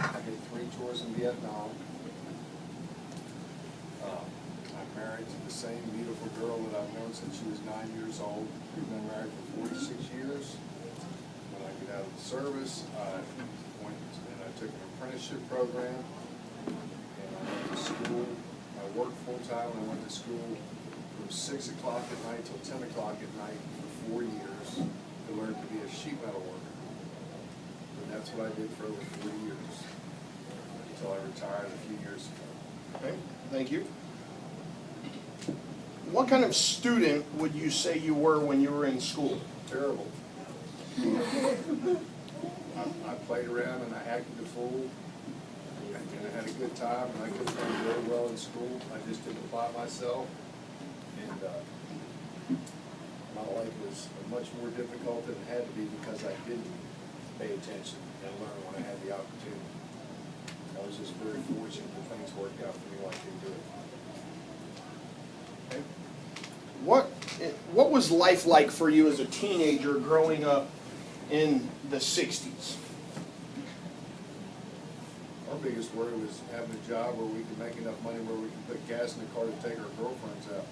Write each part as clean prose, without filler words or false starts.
I did 3 tours in Vietnam. I'm married to the same beautiful girl that I've known since she was 9 years old. We've been married for 46 years. When I get out of the service, I went and I took an apprenticeship program, and I went to school. I worked full-time, and I went to school from 6 o'clock at night till 10 o'clock at night for 4 years to learn to be a sheet metal worker. And that's what I did for over 4 years, until I retired a few years ago. Okay, thank you. What kind of student would you say you were when you were in school? Terrible. I played around and I acted a fool, and I had a good time, and I could have done very well in school. I just didn't apply myself, and my life was much more difficult than it had to be because I didn't pay attention and learn when I had the opportunity. I was just very fortunate that things worked out for me like they did. Okay. What was life like for you as a teenager growing up in the 60s? Our biggest worry was having a job where we could make enough money where we could put gas in the car to take our girlfriends out.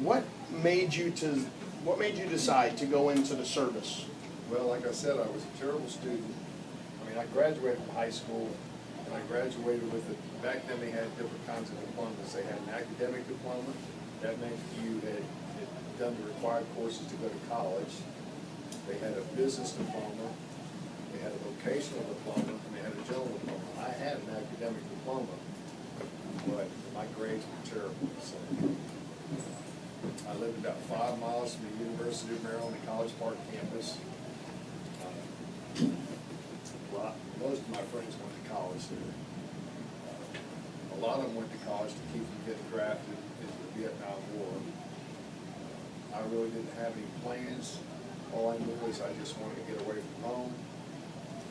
What made you decide to go into the service? Well, like I said, I was a terrible student. I mean, I graduated from high school, and I graduated with back then they had different kinds of diplomas. They had an academic diploma. That meant you had done the required courses to go to college. They had a business diploma. They had a vocational diploma, and they had a general diploma. I had an academic diploma, but my grades were terrible. So I lived about 5 miles from the University of Maryland, the College Park campus. Most of my friends went to college there. A lot of them went to college to keep from getting drafted into the Vietnam War. I really didn't have any plans. All I knew was I just wanted to get away from home,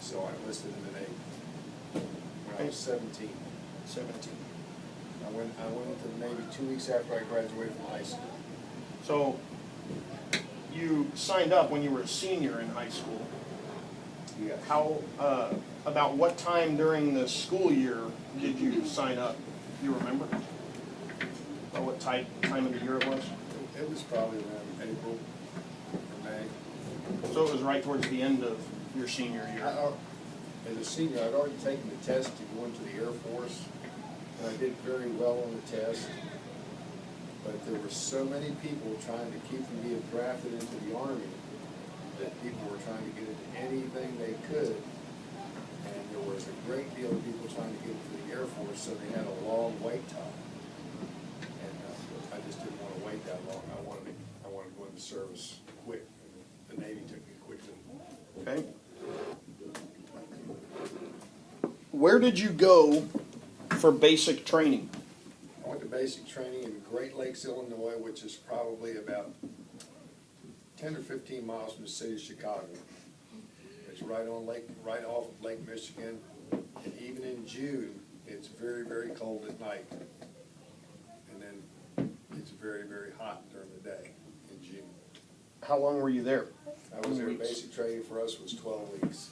so I enlisted in the Navy when I was 17. 17. I went into the Navy 2 weeks after I graduated from high school. So you signed up when you were a senior in high school. Yes. How about what time during the school year did you sign up? You remember? Or what time of the year it was? It was probably around April or May. So it was right towards the end of your senior year. As a senior, I'd already taken the test to go into the Air Force, and I did very well on the test. But there were so many people trying to keep from being drafted into the Army that people were trying to get into anything they could. And there was a great deal of people trying to get into the Air Force, so they had a long wait time. And I just didn't want to wait that long. I wanted to go into service quick. And the Navy took me quickly. Okay. Where did you go for basic training? I went to basic training in Great Lakes, Illinois, which is probably about 10 or 15 miles from the city of Chicago. It's right off of Lake Michigan, and even in June, it's very, very cold at night. And then it's very, very hot during the day in June. How long were you there? I was there. Basic training for us was 12 weeks.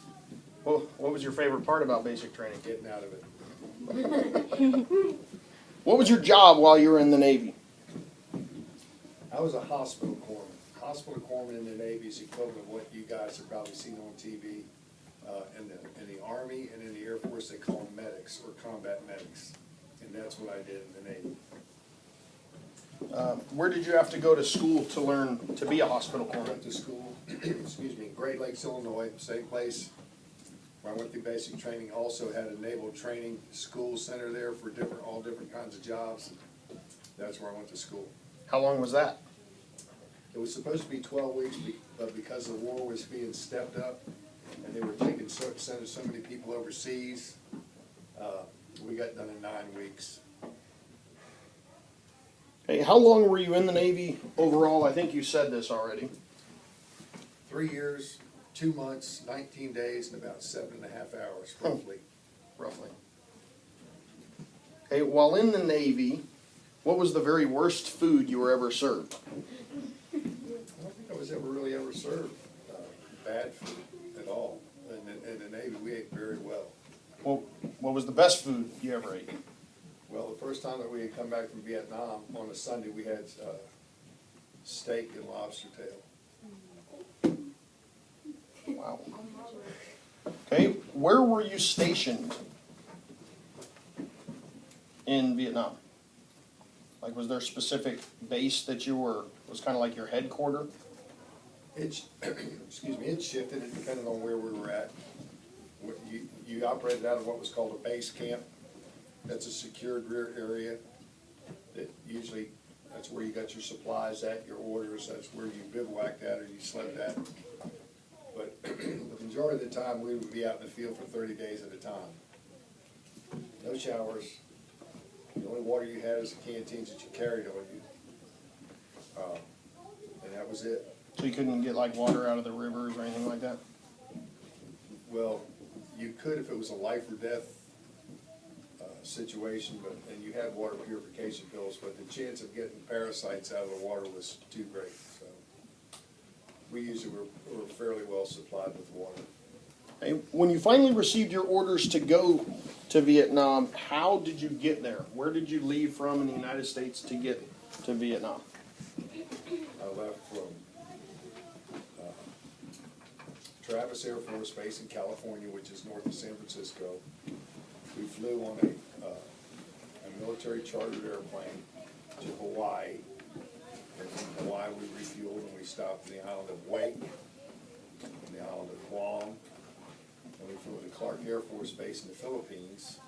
Well, what was your favorite part about basic training? Getting out of it. What was your job while you were in the Navy? I was a hospital corpsman. Hospital corpsman in the Navy is equivalent of what you guys have probably seen on TV. In the Army and in the Air Force, they call them medics or combat medics. And that's what I did in the Navy. Where did you have to go to school to learn to be a hospital I corpsman? went to school, excuse me, in Great Lakes, Illinois, same place where I went through basic training. Also had a naval training school center there for all different kinds of jobs. That's where I went to school. How long was that? It was supposed to be 12 weeks, but because the war was being stepped up and they were sending so many people overseas, we got done in 9 weeks. Hey, how long were you in the Navy overall? I think you said this already. 3 years, 2 months, 19 days, and about 7.5 hours, roughly. Roughly. Hey, while in the Navy, what was the very worst food you were ever served? I don't think I was was ever really ever served bad food at all. In the Navy, we ate very well. Well, what was the best food you ever ate? Well, the first time that we had come back from Vietnam, on a Sunday, we had steak and lobster tail. Wow. Okay, where were you stationed in Vietnam? Like, was there a specific base that you were, was kind of like your headquarter? It's, excuse me, it shifted, it depended on where we were at. You operated out of what was called a base camp. That's a secured rear area that usually, that's where you got your supplies at, your orders, that's where you bivouacked at or you slept at. But the majority of the time, we would be out in the field for 30 days at a time. No showers. The only water you had is the canteens that you carried on you. And that was it. So you couldn't get like water out of the rivers or anything like that? Well, you could if it was a life or death situation, and you had water purification pills, but the chance of getting parasites out of the water was too great. So we usually were fairly well supplied with water. Hey, when you finally received your orders to go to Vietnam, how did you get there? Where did you leave from in the United States to get to Vietnam? I left from Travis Air Force Base in California, which is north of San Francisco. We flew on a military chartered airplane to Hawaii. And from Hawaii, we refueled and we stopped in the island of Wake, and the island of Guam. And we flew to Clark Air Force Base in the Philippines,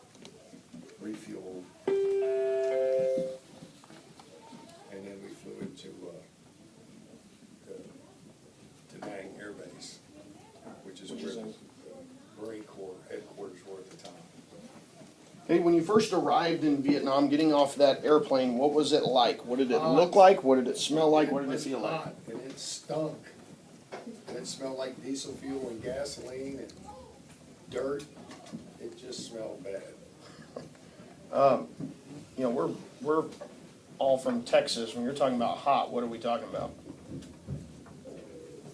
refueled. And then we flew into Da Nang Air Base, which is where the Marine Corps headquarters were at the time. Hey, when you first arrived in Vietnam, getting off that airplane, what was it like? What did it look like? What did it smell like? What did it feel like? And it stunk. And it smelled like diesel fuel and gasoline and dirt. It just smelled bad. You know, we're all from Texas. When you're talking about hot, what are we talking about?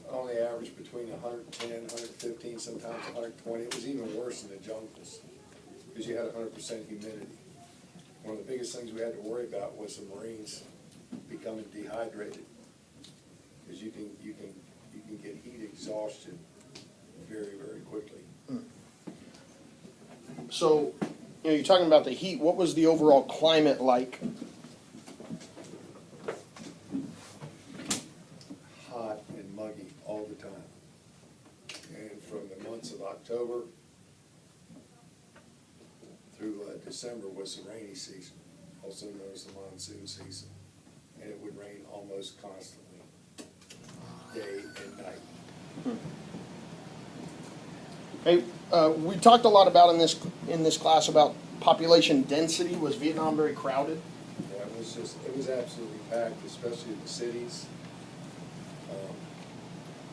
On the average between 110, 115, sometimes 120. It was even worse in the jungles because you had 100% humidity. One of the biggest things we had to worry about was the Marines becoming dehydrated, because you can get heat exhaustion very, very quickly. So, you know, you're talking about the heat. What was the overall climate like? Hot and muggy all the time. And from the months of October through December was the rainy season, also known as the monsoon season. And it would rain almost constantly, day and night. Hey, we talked a lot about in this class about population density. Was Vietnam very crowded? Yeah, it was absolutely packed, especially in the cities.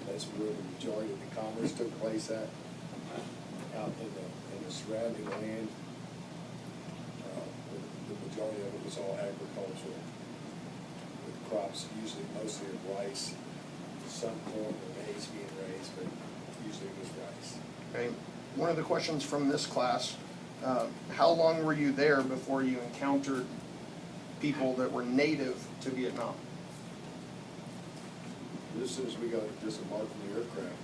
That's where the majority of the commerce took place at. Out in the surrounding land, the majority of it was all agricultural, with crops usually mostly of rice, some corn or maize being raised, but usually it was rice. Okay. One of the questions from this class, how long were you there before you encountered people that were native to Vietnam? As soon as we got disembarked from the aircraft,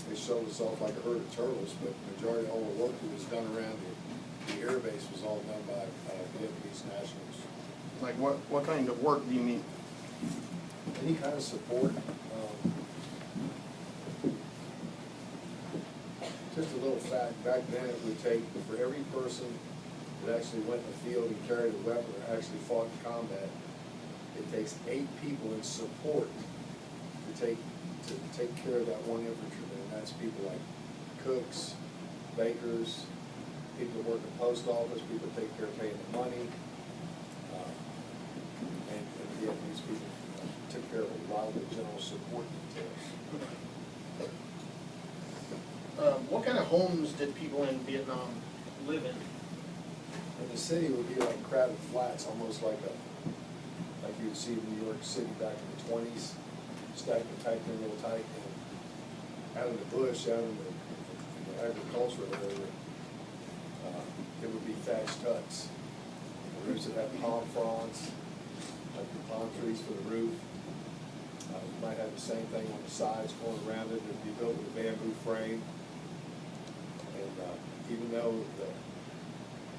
they showed us off like a herd of turtles, but the majority of all the work that was done around the air base was all done by Vietnamese nationals. Like what kind of work do you mean? Any kind of support. Just a little fact, back then it would take, for every person that actually went in the field and carried a weapon or actually fought in combat, it takes 8 people in support to take care of that one infantryman. And that's people like cooks, bakers, people that work in the post office, people that take care of paying the money, and the Vietnamese people took care of a lot of the general support details. What kind of homes did people in Vietnam live in? And the city would be like crowded flats, almost like you would see in New York City back in the 20s. stacked and packed in real tight, and out in the bush, out in the agricultural area, it would be thatched huts. The roofs would have palm fronds, like the palm trees for the roof. You might have the same thing on the sides going around it. It'd be built with a bamboo frame. And even though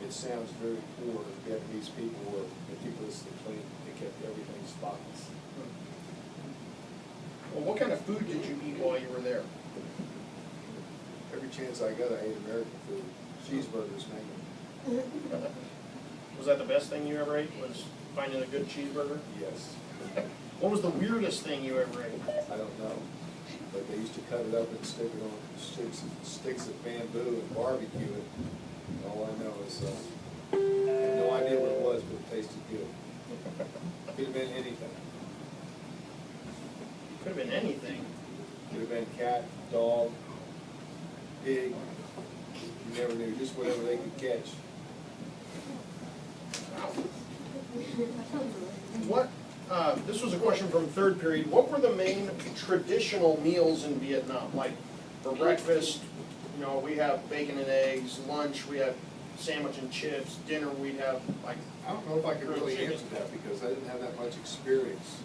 it sounds very poor, Vietnamese people were meticulously clean. They kept everything spotless. Well, what kind of food did you eat while you were there? Every chance I got, I ate American food. Cheeseburgers, mainly. Was that the best thing you ever ate, was finding a good cheeseburger? Yes. What was the weirdest thing you ever ate? I don't know. But they used to cut it up and stick it on sticks of bamboo and barbecue it. All I know is, I have no idea what it was, but it tasted good. Could have been anything. Could have been anything. Could have been cat, dog, pig. You never knew, just whatever they could catch. What, this was a question from third period. What were the main traditional meals in Vietnam? Like for breakfast, you know, we have bacon and eggs. Lunch, we have sandwich and chips. Dinner, we'd have like. I don't know if I could really answer that because I didn't have that much experience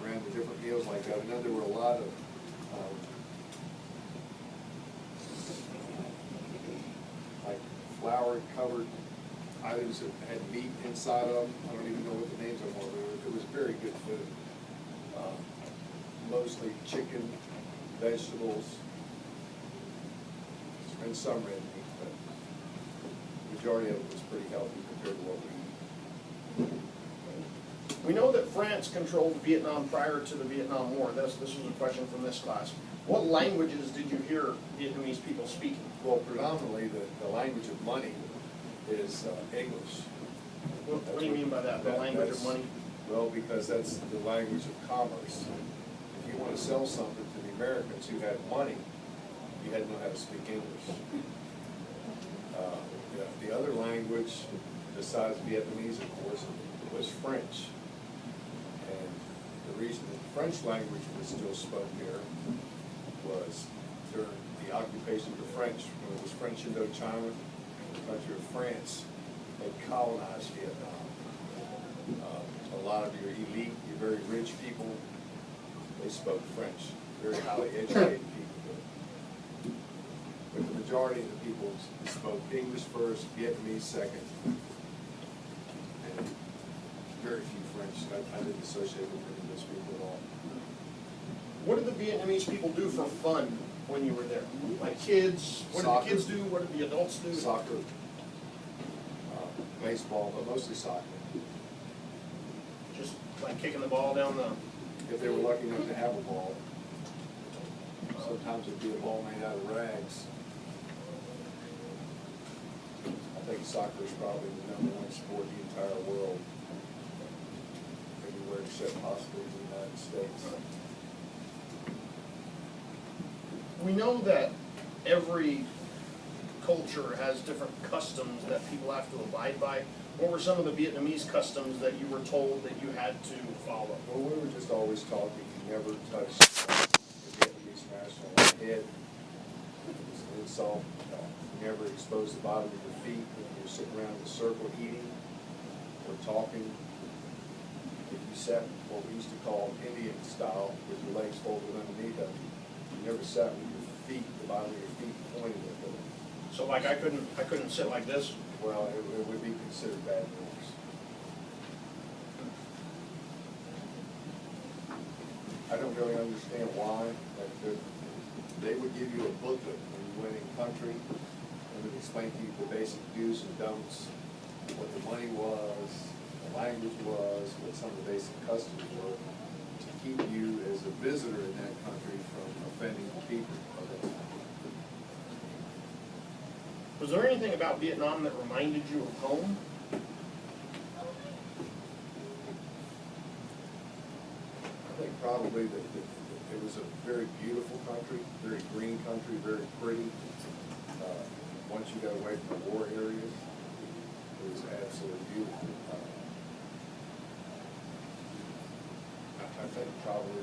around the different meals like that. I know there were a lot of like flour-covered items that had meat inside of them. I don't even know what the names of them were. It was very good food. Mostly chicken, vegetables, and some red meat, but the majority of it was pretty healthy compared to what we eat. We know that France controlled Vietnam prior to the Vietnam War. This was a question from this class. What languages did you hear Vietnamese people speaking? Well, predominantly the language of money is English. What do you mean by that, the language of money? Well, because that's the language of commerce. If you want to sell something to the Americans who had money, you had to know how to speak English. The other language, besides Vietnamese, of course, was French. And the reason that French language was still spoken here was during the occupation of the French, when it was French Indochina, the country of France had colonized Vietnam. A lot of your elite, your very rich people, they spoke French, very highly educated people. But the majority of the people spoke English first, Vietnamese second, and very few French. I didn't associate with any of those people at all. What did the Vietnamese people do for fun when you were there? Like kids, what Soccer. did the kids do? What did the adults do? Soccer, baseball, but mostly soccer. Just like kicking the ball down the. If they were lucky enough to have a ball, sometimes it'd be a ball made out of rags. I think soccer is probably the #1 sport in the entire world, everywhere except possibly the United States. We know that every culture has different customs that people have to abide by. What were some of the Vietnamese customs that you were told that you had to follow? Well, we were just always taught that you never touch the Vietnamese national head. It was an insult. You never expose the bottom of your feet when you're sitting around in a circle eating or talking. If you sat what we used to call Indian style with your legs folded underneath them, you never sat with your feet, the bottom of your feet pointed at them. So like I couldn't sit like this? Well, it would be considered bad manners. I don't really understand why. They would give you a booklet when you went in country, and would explain to you the basic do's and don'ts, what the money was, the language was, what some of the basic customs were, to keep you as a visitor in that country from offending the people of that country. Was there anything about Vietnam that reminded you of home? I think probably that it was a very beautiful country, very green country, very pretty. Once you got away from the war areas, it was absolutely beautiful. I think probably